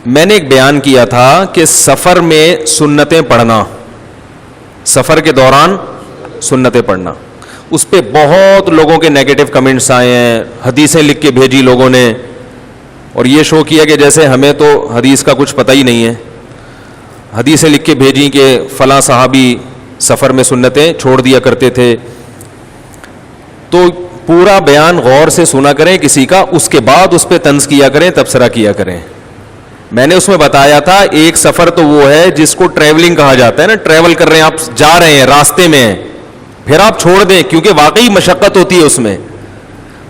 میں نے ایک بیان کیا تھا کہ سفر میں سنتیں پڑھنا، سفر کے دوران سنتیں پڑھنا، اس پہ بہت لوگوں کے نیگیٹو کمنٹس آئے ہیں، حدیثیں لکھ کے بھیجی لوگوں نے، اور یہ شو کیا کہ جیسے ہمیں تو حدیث کا کچھ پتہ ہی نہیں ہے. حدیثیں لکھ کے بھیجی کہ فلاں صحابی سفر میں سنتیں چھوڑ دیا کرتے تھے. تو پورا بیان غور سے سنا کریں کسی کا، اس کے بعد اس پہ طنز کیا کریں، تبصرہ کیا کریں. میں نے اس میں بتایا تھا ایک سفر تو وہ ہے جس کو ٹریولنگ کہا جاتا ہے نا، ٹریول کر رہے ہیں، آپ جا رہے ہیں، راستے میں ہیں، پھر آپ چھوڑ دیں کیونکہ واقعی مشقت ہوتی ہے اس میں.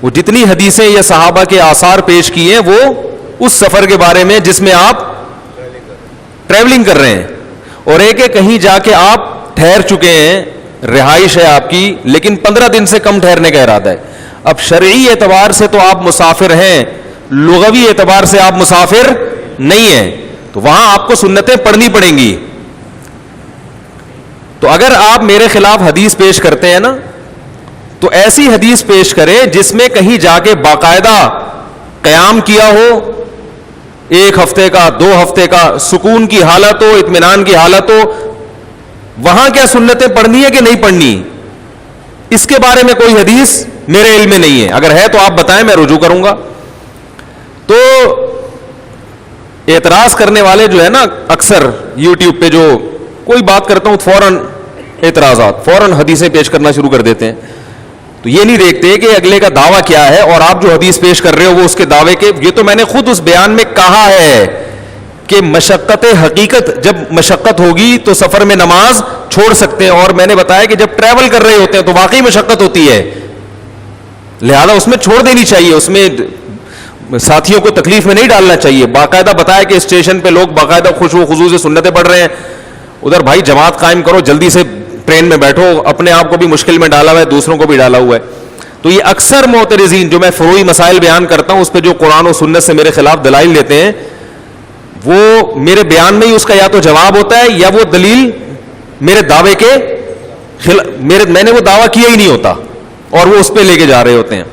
وہ جتنی حدیثیں یا صحابہ کے آثار پیش کیے ہیں وہ اس سفر کے بارے میں جس میں آپ ٹریولنگ کر رہے ہیں. اور ایک ہے کہیں جا کے آپ ٹھہر چکے ہیں، رہائش ہے آپ کی، لیکن 15 دن سے کم ٹھہرنے کا ارادہ ہے. اب شرعی اعتبار سے تو آپ مسافر ہیں، لغوی اعتبار سے آپ مسافر نہیں ہیں، تو وہاں آپ کو سنتیں پڑھنی پڑیں گی. تو اگر آپ میرے خلاف حدیث پیش کرتے ہیں نا، تو ایسی حدیث پیش کریں جس میں کہیں جا کے باقاعدہ قیام کیا ہو، 1 ہفتے کا، 2 ہفتے کا، سکون کی حالت ہو، اطمینان کی حالت ہو. وہاں کیا سنتیں پڑھنی ہے کہ نہیں پڑھنی، اس کے بارے میں کوئی حدیث میرے علم میں نہیں ہے. اگر ہے تو آپ بتائیں، میں رجوع کروں گا. تو اعتراض کرنے والے جو ہے نا، اکثر یوٹیوب پہ جو کوئی بات کرتا ہوں فوراً اعتراضات، فوراً حدیثیں پیش کرنا شروع کر دیتے ہیں. تو یہ نہیں دیکھتے کہ اگلے کا دعویٰ کیا ہے، اور آپ جو حدیث پیش کر رہے ہو وہ اس کے دعوے کے. یہ تو میں نے خود اس بیان میں کہا ہے کہ مشقت حقیقت، جب مشقت ہوگی تو سفر میں نماز چھوڑ سکتے ہیں. اور میں نے بتایا کہ جب ٹریول کر رہے ہوتے ہیں تو واقعی مشقت ہوتی ہے، لہذا اس میں چھوڑ دینی چاہیے، اس میں ساتھیوں کو تکلیف میں نہیں ڈالنا چاہیے. باقاعدہ بتایا کہ اسٹیشن پہ لوگ باقاعدہ خشوع و خضوع سے سنتیں پڑھ رہے ہیں، ادھر بھائی جماعت قائم کرو، جلدی سے ٹرین میں بیٹھو، اپنے آپ کو بھی مشکل میں ڈالا ہوا ہے، دوسروں کو بھی ڈالا ہوا ہے. تو یہ اکثر معترضین جو میں فروعی مسائل بیان کرتا ہوں اس پہ جو قرآن و سنت سے میرے خلاف دلائل دیتے ہیں، وہ میرے بیان میں ہی اس کا یا تو جواب ہوتا ہے یا وہ دلیل میرے دعوے کے میں نے وہ دعویٰ کیا ہی نہیں ہوتا اور وہ اس پہ لے کے جا رہے ہوتے ہیں.